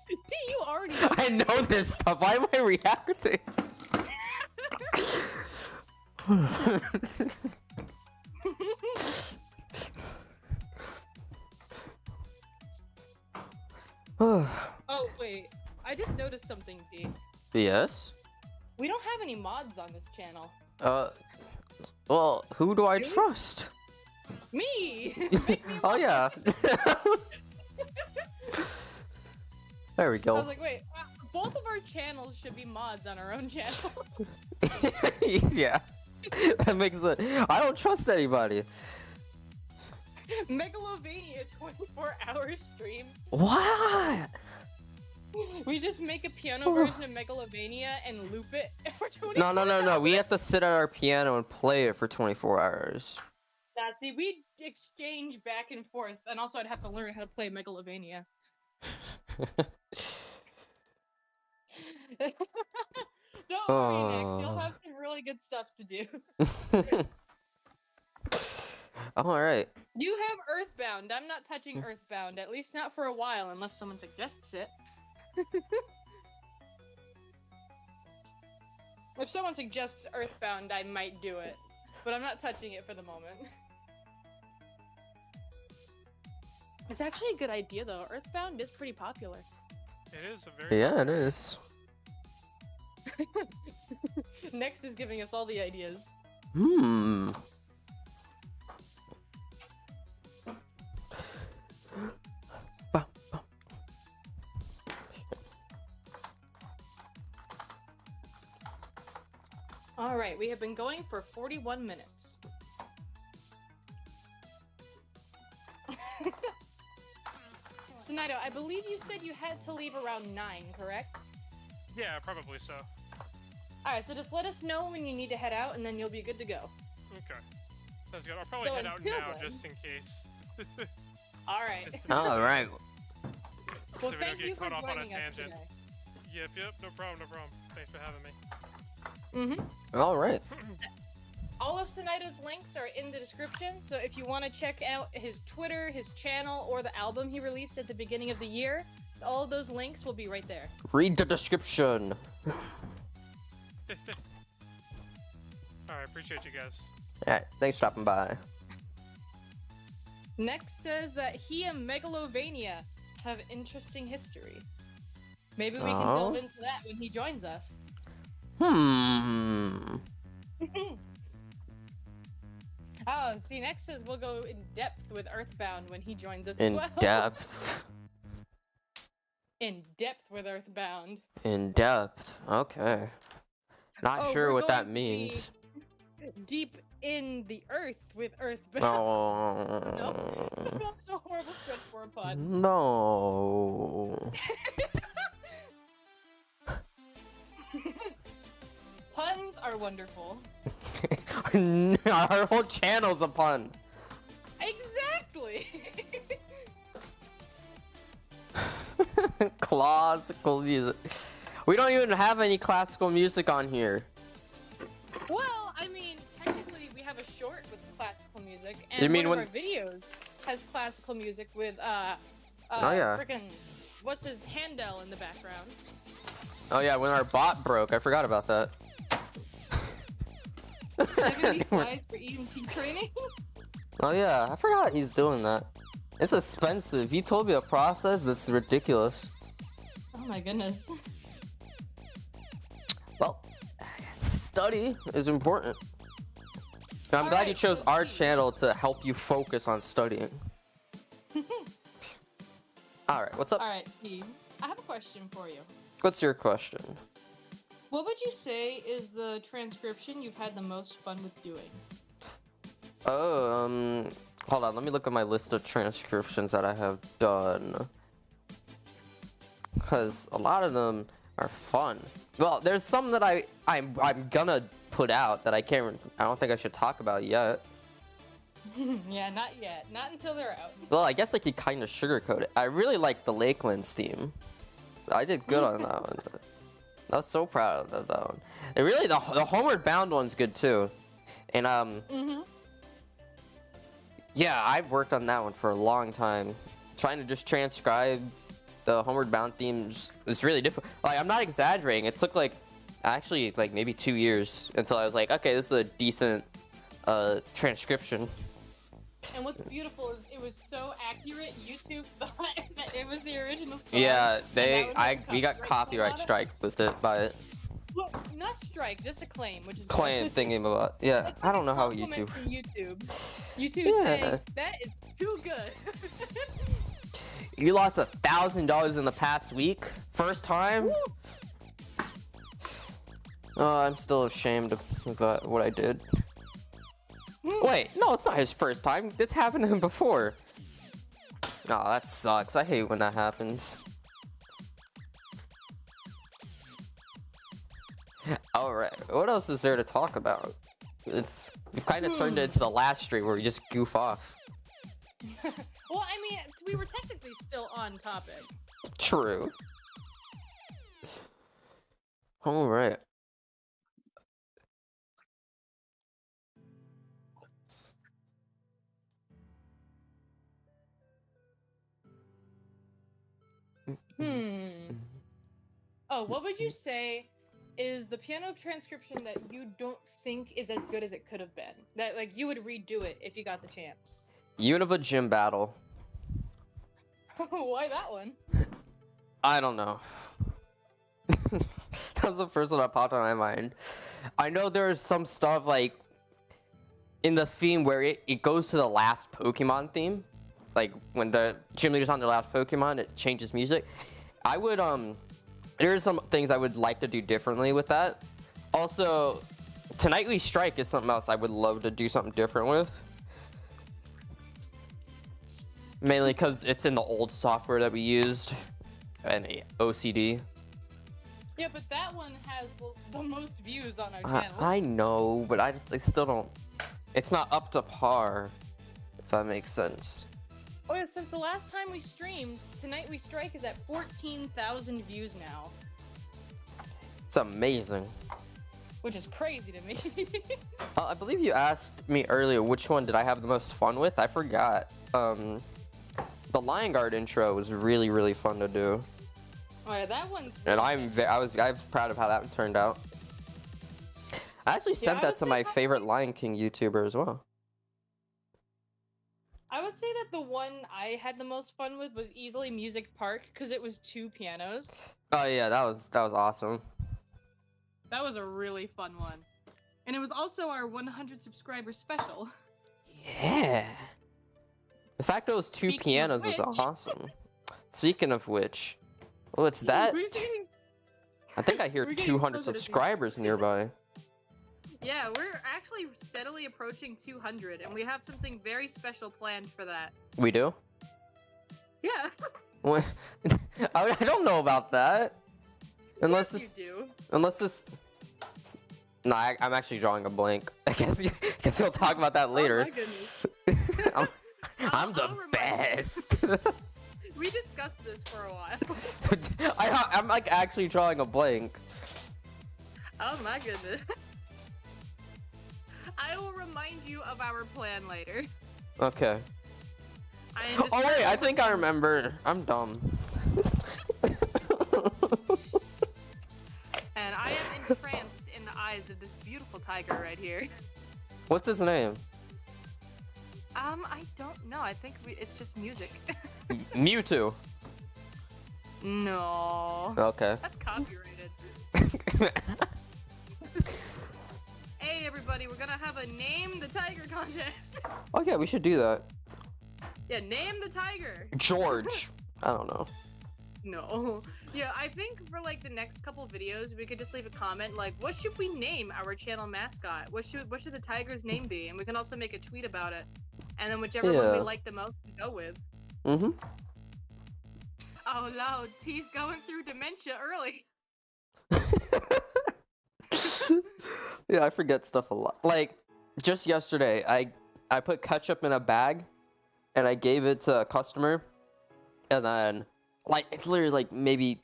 B: See, you already know.
A: I know this stuff. Why am I reacting?
B: Oh, wait. I just noticed something, D.
A: Yes?
B: We don't have any mods on this channel.
A: Well, who do I
B: Really?
A: trust?
B: Me! Make me a
A: Oh,
B: mod.
A: yeah. There we
B: I
A: go.
B: was like, wait, both of our channels should be mods on our own channel.
A: Yeah. That makes it. I don't trust anybody.
B: Megalovania 24-hour stream.
A: What?
B: We just make a piano version of Megalovania and loop it for 24
A: No. We have to sit at our piano and play it for 24 hours.
B: See, we'd exchange back and forth, and also I'd have to learn how to play Megalovania. Don't worry, Nex. You'll have some really good stuff to do.
A: Alright.
B: You have Earthbound. I'm not touching Earthbound, at least not for a while, unless someone suggests it. If someone suggests Earthbound, I might do it, but I'm not touching it for the moment. It's actually a good idea, though. Earthbound is pretty popular.
C: It is a very.
A: Yeah, it is.
B: Nex is giving us all the ideas.
A: Hmm.
B: Alright, we have been going for 41 minutes. Sanaito, I believe you said you had to leave around 9, correct?
C: Yeah, probably so.
B: Alright, so just let us know when you need to head out, and then you'll be good to go.
C: Okay. Sounds good. I'll probably
B: So
C: head out
B: until
C: now
B: then-
C: just in case.
B: Alright.
C: Just to-
A: Alright.
B: Well,
C: so we don't
B: thank
C: get
B: you for
C: cut off on a
B: joining us
C: tangent.
B: today.
C: Yep, no problem. Thanks for having me.
A: Alright.
B: All of Sanaito's links are in the description, so if you want to check out his Twitter, his channel, or the album he released at the beginning of the year, all of those links will be right there.
A: Read the description.
C: Alright, appreciate you guys.
A: Alright, thanks for stopping by.
B: Next says that he and Megalovania have interesting history. Maybe we can delve into that when he joins us.
A: Hmm.
B: Oh, see, next says we'll go in depth with Earthbound when he joins us as
A: In
B: well.
A: depth.
B: In depth with Earthbound.
A: In depth. Okay. Not
B: Oh,
A: sure
B: we're
A: what that
B: going to be
A: means.
B: Deep in the earth with Earthbound.
A: Oh.
B: No? That's a horrible stretch for a pun.
A: No.
B: Puns are wonderful.
A: Our whole channel's a pun.
B: Exactly!
A: Classical music. We don't even have any classical music on here.
B: Well, I mean, technically we have a short with classical music, and
A: You mean
B: one
A: when-
B: of our videos has classical music with,
A: Oh, yeah.
B: frickin', what's his, Handel in the background.
A: Oh yeah, when our bot broke, I forgot about that.
B: 70 slides for EMT training?
A: Oh yeah, I forgot he's doing that. It's expensive. He told me a process that's ridiculous.
B: Oh my goodness.
A: Well, study is important. And I'm glad you
B: Alright,
A: chose
B: so
A: our
B: Steve-
A: channel to help you focus on studying. Alright, what's up?
B: Alright, Steve, I have a question for you.
A: What's your question?
B: What would you say is the transcription you've had the most fun with doing?
A: Oh, hold on, let me look at my list of transcriptions that I have done. Because a lot of them are fun. Well, there's some that I'm gonna put out that I don't think I should talk about yet.
B: Yeah, not yet. Not until they're out.
A: Well, I guess I could kind of sugarcoat it. I really like the Lakelands theme. I did good on that one. I was so proud of that one. And really, the Homeward Bound one's good too. And yeah, I've worked on that one for a long time. Trying to just transcribe the Homeward Bound themes was really difficult. Like, I'm not exaggerating. It took like actually like maybe 2 years until I was like, okay, this is a decent transcription.
B: And what's beautiful is it was so accurate. YouTube thought that it was the original song.
A: Yeah, we got
B: copyright
A: copyright strike with it by it.
B: Well, not strike, just a claim, which is
A: Claim thinking about. Yeah,
B: It's
A: I don't
B: a
A: know how
B: compliment
A: YouTube.
B: from YouTube
A: Yeah.
B: saying that is too good.
A: You lost $1,000 in the past week, first time. Oh, I'm still ashamed of what I did. Wait, no, it's not his first time. It's happened to him before. Oh, that sucks. I hate when that happens. Alright, what else is there to talk about? We've kind of turned it into the last stream where we just goof off.
B: Well, I mean, we were technically still on topic.
A: True. Alright.
B: Oh, what would you say is the piano transcription that you don't think is as good as it could have been? That, like, you would redo it if you got the chance.
A: Unova Gym Battle.
B: Why that one?
A: I don't know. That's the first one that popped on my mind. I know there's some stuff like in the theme where it goes to the last Pokemon theme. Like when the gym leader's on their last Pokemon, it changes music. I would there's some things I would like to do differently with that. Also, Tonight We Strike is something else I would love to do something different with. Mainly because it's in the old software that we used and OCD.
B: Yeah, but that one has the most views on our channel.
A: I know, but I still don't. It's not up to par, if that makes sense.
B: Oh yeah, since the last time we streamed, Tonight We Strike is at 14,000 views now.
A: It's amazing.
B: Which is crazy to me.
A: I believe you asked me earlier which one did I have the most fun with. I forgot. The Lion Guard intro was really, really fun to do.
B: Oh yeah, that one's.
A: And I was proud of how that turned out. I actually sent that to my favorite Lion King YouTuber as well.
B: I would say that the one I had the most fun with was easily Music Park because it was 2 pianos.
A: Oh yeah, that was awesome.
B: That was a really fun one. And it was also our 100 subscriber special.
A: Yeah. The fact it was 2
B: Speaking of
A: pianos was
B: which-
A: awesome. Speaking of which, well, it's that. I think I hear
B: we're getting
A: 200
B: closer to
A: subscribers nearby.
B: Yeah, we're actually steadily approaching 200, and we have something very special planned for that.
A: We do?
B: Yeah.
A: What? I don't know about that. Unless
B: Yes,
A: it's,
B: you do.
A: unless it's. No, I'm actually drawing a blank. I guess we'll talk about that later.
B: Oh my goodness.
A: I'm the
B: I'll remind you.
A: best.
B: We discussed this for a while.
A: I'm like actually drawing a blank.
B: Oh my goodness. I will remind you of our plan later.
A: Okay.
B: I am
A: Oh wait, I
B: just-
A: think I remember. I'm dumb.
B: And I am entranced in the eyes of this beautiful tiger right here.
A: What's his name?
B: I don't know. I think it's just music.
A: Mewtwo.
B: No.
A: Okay.
B: That's copyrighted. Hey everybody, we're gonna have a name the tiger contest.
A: Oh yeah, we should do that.
B: Yeah, name the tiger.
A: George. I don't know.
B: No. Yeah, I think for like the next couple videos, we could just leave a comment like, what should we name our channel mascot? What should the tiger's name be? And we can also make a tweet about it. And then whichever one we
A: Yeah.
B: like the most, we go with.
A: Mm-hmm.
B: Oh no, T's going through dementia early.
A: Yeah, I forget stuff a lot. Like, just yesterday, I put ketchup in a bag, and I gave it to a customer, and then, like, it's literally, like, maybe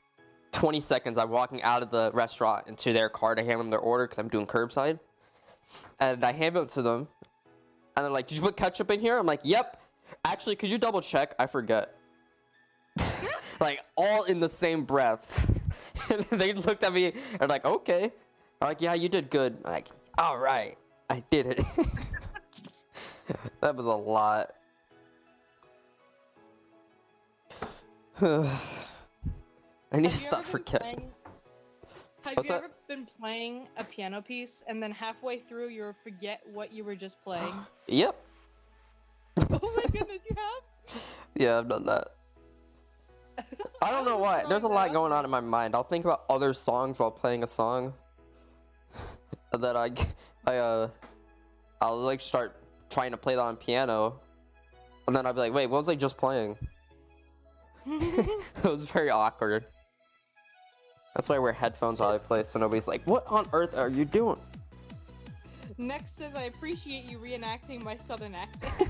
A: 20 seconds, I'm walking out of the restaurant into their car to hand them their order because I'm doing curbside. And I hand it to them. And they're like, did you put ketchup in here? I'm like, yep. Actually, could you double check? I forget. Like, all in the same breath. And they looked at me and like, okay. I'm like, yeah, you did good. I'm like, all right, I did it. That was a lot. I need to stop forgetting.
B: Have you ever been playing a piano piece and then halfway through you forget what you were just playing?
A: Yep.
B: Oh my goodness, you have?
A: Yeah, I've done that. I don't know why. There's a lot going on in my mind. I'll think about other songs while playing a song. And then I'll like start trying to play that on piano. And then I'll be like, wait, what was I just playing? It was very awkward. That's why I wear headphones while I play, so nobody's like, what on earth are you doing?
B: Next says, I appreciate you reenacting my southern accent.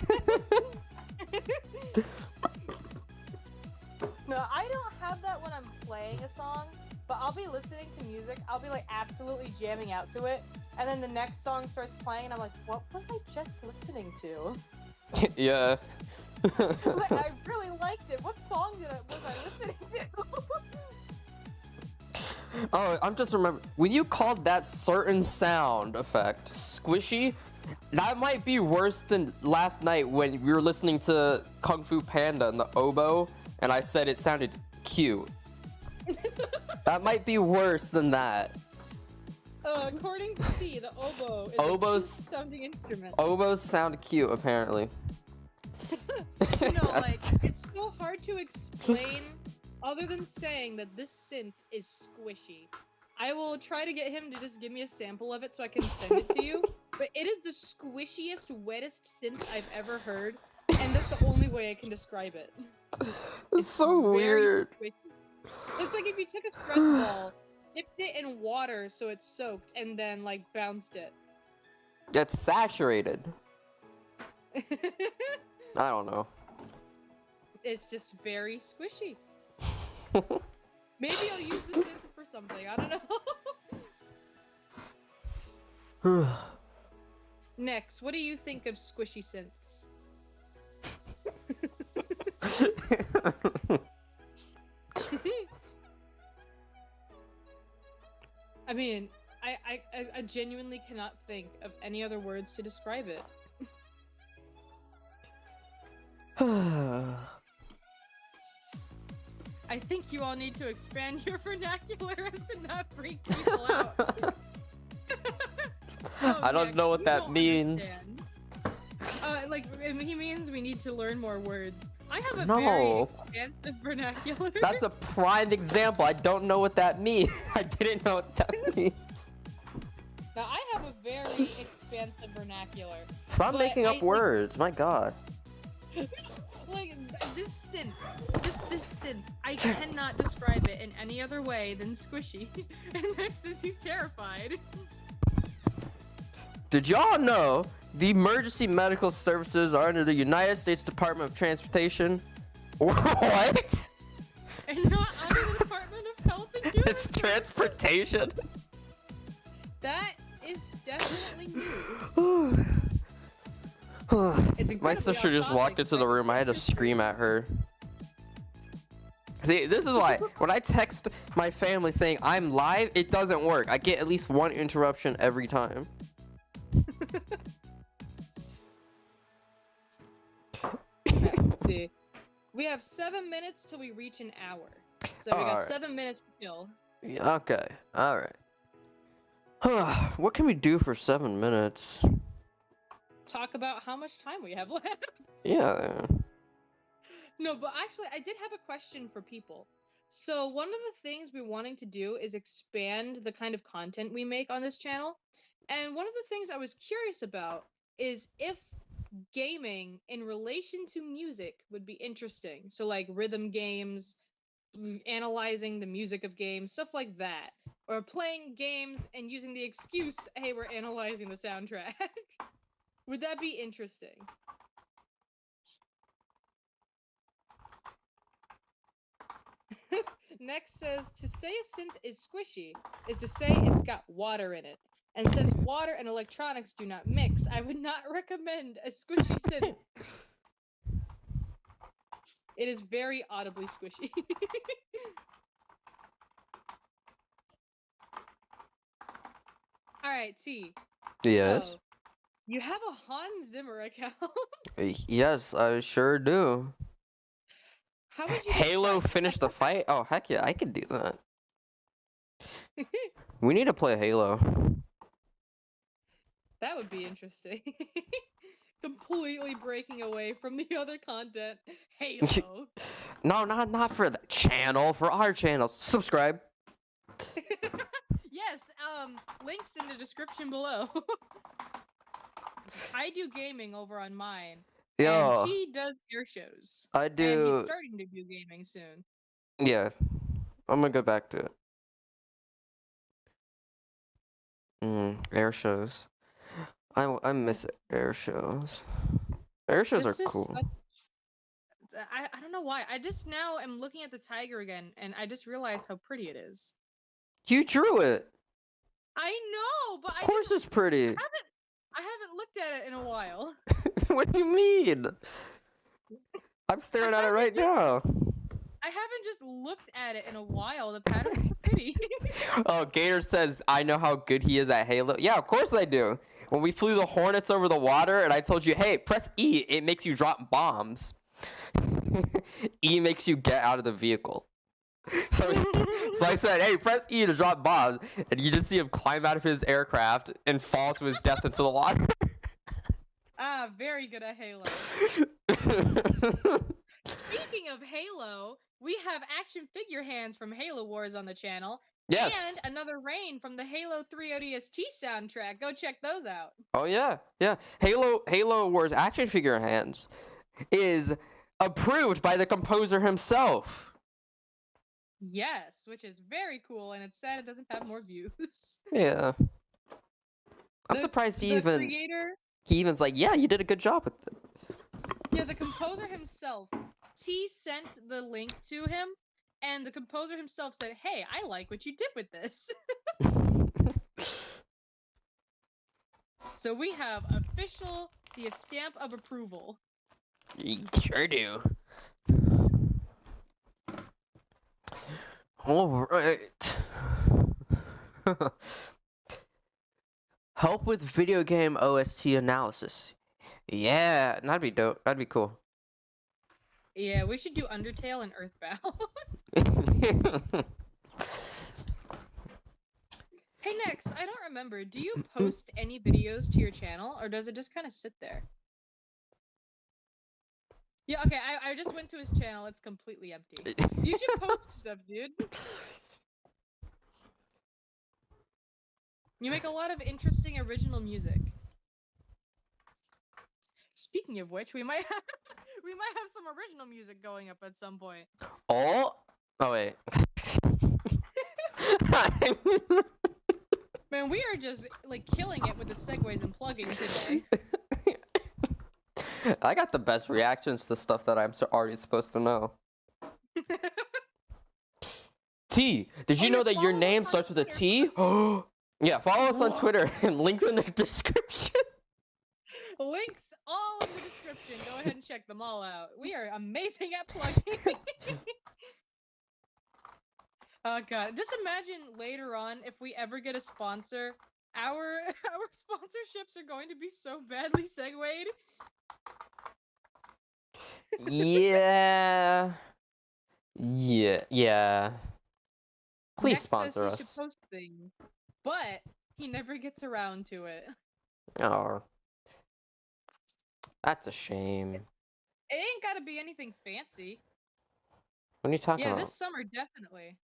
B: No, I don't have that when I'm playing a song, but I'll be listening to music, I'll be like absolutely jamming out to it, and then the next song starts playing and I'm like, what was I just listening to?
A: Yeah.
B: Like, I really liked it. What song was I listening to?
A: Oh, I'm just remembering, when you called that certain sound effect squishy, that might be worse than last night when we were listening to Kung Fu Panda and the oboe, and I said it sounded cute. That might be worse than that.
B: According to C, the oboe is
A: Oboes,
B: a cute sounding instrument.
A: Oboes sound cute, apparently.
B: You know, like, it's so hard to explain other than saying that this synth is squishy. I will try to get him to just give me a sample of it so I can send it to you. But it is the squishiest, wettest synth I've ever heard, and that's the only way I can describe it.
A: It's so weird.
B: Squishy. It's like if you took a stress ball, dipped it in water so it's soaked, and then, like, bounced it.
A: It's saturated. I don't know.
B: It's just very squishy. Maybe I'll use the synth for something, I don't know. Next, what do you think of squishy synths? I mean, I genuinely cannot think of any other words to describe it. I think you all need to expand your vernacular as to not freak people out.
A: I don't know what that means.
B: Like, he means we need to learn more words. I have a
A: No.
B: very expansive vernacular.
A: That's a prime example. I don't know what that means. I didn't know what that means.
B: Now, I have a very expansive vernacular.
A: Stop making up words. My god.
B: Like, this synth, I cannot describe it in any other way than squishy. And next is he's terrified.
A: Did y'all know the emergency medical services are under the United States Department of Transportation? What?
B: And not under the Department of Health and Human
A: It's transportation?
B: That is definitely
A: My
B: incredibly
A: sister just
B: off-topic,
A: walked into the room. I had to scream at her. See, this is why when I text my family saying I'm live, it doesn't work. I get at least one interruption every time.
B: Let's see. We have 7 minutes till we reach an hour. So we got
A: Alright.
B: 7 minutes to kill.
A: Yeah, okay, alright. What can we do for 7 minutes?
B: Talk about how much time we have left.
A: Yeah.
B: No, but actually, I did have a question for people. So one of the things we're wanting to do is expand the kind of content we make on this channel. And one of the things I was curious about is if gaming in relation to music would be interesting. So like rhythm games, analyzing the music of games, stuff like that. Or playing games and using the excuse, hey, we're analyzing the soundtrack. Would that be interesting? Next says, to say a synth is squishy is to say it's got water in it. And since water and electronics do not mix, I would not recommend a squishy synth. It is very audibly squishy. Alright, T.
A: Yes.
B: So, you have a Hans Zimmer account.
A: Yes, I sure do.
B: How would you
A: Halo
B: describe-
A: finish the fight? Oh, heck yeah, I could do that. We need to play Halo.
B: That would be interesting. Completely breaking away from the other content. Halo.
A: No, not for the channel, for our channels. Subscribe.
B: Yes, links in the description below. I do gaming over on mine.
A: Yeah,
B: And he does air shows.
A: I
B: And he's
A: do.
B: starting to do gaming soon.
A: Yeah, I'm gonna go back to it. Air shows. I miss air shows. Air shows
B: This
A: are
B: is
A: cool.
B: I don't know why. I just now am looking at the tiger again, and I just realized how pretty it is.
A: You drew it.
B: I know, but
A: Of course, it's pretty.
B: I haven't looked at it in a while.
A: What do you mean? I'm staring at it right now.
B: I haven't just looked at it in a while. The pattern's so pretty.
A: Oh, Gator says, I know how good he is at Halo. Yeah, of course I do. When we flew the Hornets over the water and I told you, hey, press E, it makes you drop bombs. E makes you get out of the vehicle. So I said, hey, press E to drop bombs. And you just see him climb out of his aircraft and fall to his death into the water.
B: Ah, very good at Halo. Speaking of Halo, we have action figure hands from Halo Wars on the channel.
A: Yes.
B: And another rain from the Halo 3 ODST soundtrack. Go check those out.
A: Oh, yeah. Yeah. Halo Wars action figure hands is approved by the composer himself.
B: Yes, which is very cool, and it's sad it doesn't have more views.
A: Yeah. I'm surprised he even's like, yeah, you did a good job with it.
B: Yeah, the composer himself. T sent the link to him, and the composer himself said, hey, I like what you did with this. So we have the stamp of approval.
A: You sure do. All right. Help with video game OST analysis. Yeah, that'd be dope. That'd be cool.
B: Yeah, we should do Undertale and Earthbound. Hey, Nex, I don't remember. Do you post any videos to your channel, or does it just kind of sit there? Yeah, okay, I just went to his channel. It's completely empty. You should post stuff, dude. You make a lot of interesting original music. Speaking of which, we might have some original music going up at some point.
A: Oh wait.
B: Man, we are just like killing it with the segues and plugging today.
A: I got the best reactions to stuff that I'm already supposed to know. T, did you know that your name starts with a T? Yeah, follow us on Twitter and links in the description.
B: Links all in the description. Go ahead and check them all out. We are amazing at plugging. Oh god, just imagine later on if we ever get a sponsor, our sponsorships are going to be so badly segued.
A: Yeah. Please
B: Next
A: sponsor
B: says he
A: us.
B: should post things, but he never gets around to it.
A: Oh. That's a shame.
B: It ain't gotta be anything fancy.
A: What are you talking
B: Yeah,
A: about?
B: this summer, definitely.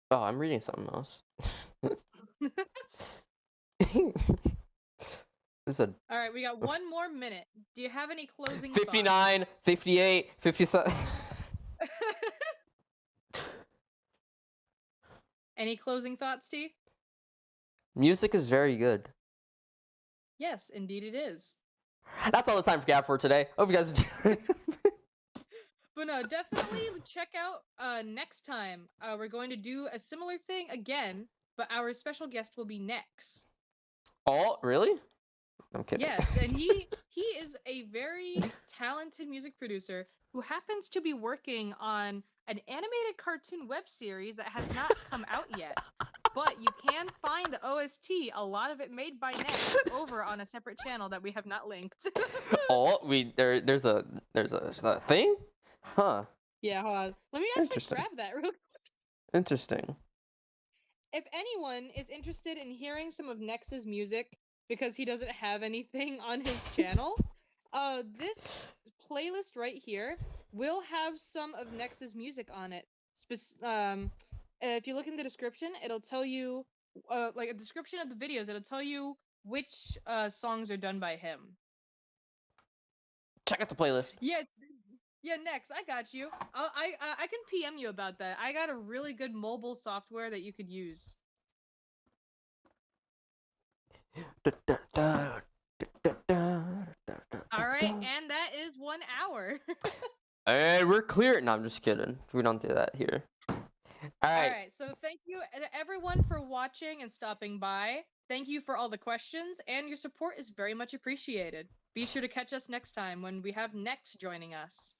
A: Oh, I'm reading something else. This is a
B: Alright, we got one more minute. Do you have any closing
A: 59,
B: thoughts?
A: 58, 57.
B: Any closing thoughts, T?
A: Music is very good.
B: Yes, indeed it is.
A: That's all the time we have for today. Hope you guys enjoyed.
B: But no, definitely check out next time. We're going to do a similar thing again, but our special guest will be Nex.
A: Oh, really? I'm kidding.
B: Yes, and he is a very talented music producer who happens to be working on an animated cartoon web series that has not come out yet. But you can find the OST, a lot of it made by Nex, over on a separate channel that we have not linked.
A: Oh, there's a thing? Huh.
B: Yeah, hold on. Let me actually
A: Interesting.
B: grab that real quick.
A: Interesting.
B: If anyone is interested in hearing some of Nex's music because he doesn't have anything on his channel, this playlist right here will have some of Nex's music on it. If you look in the description, it'll tell you, like a description of the videos, it'll tell you which songs are done by him.
A: Check out the playlist.
B: Yeah, Nex, I got you. I can PM you about that. I got a really good mobile software that you could use. All right, and that is 1 hour.
A: Hey, we're clear. No, I'm just kidding. We don't do that here. All right.
B: So thank you everyone for watching and stopping by. Thank you for all the questions, and your support is very much appreciated. Be sure to catch us next time when we have Nex joining us.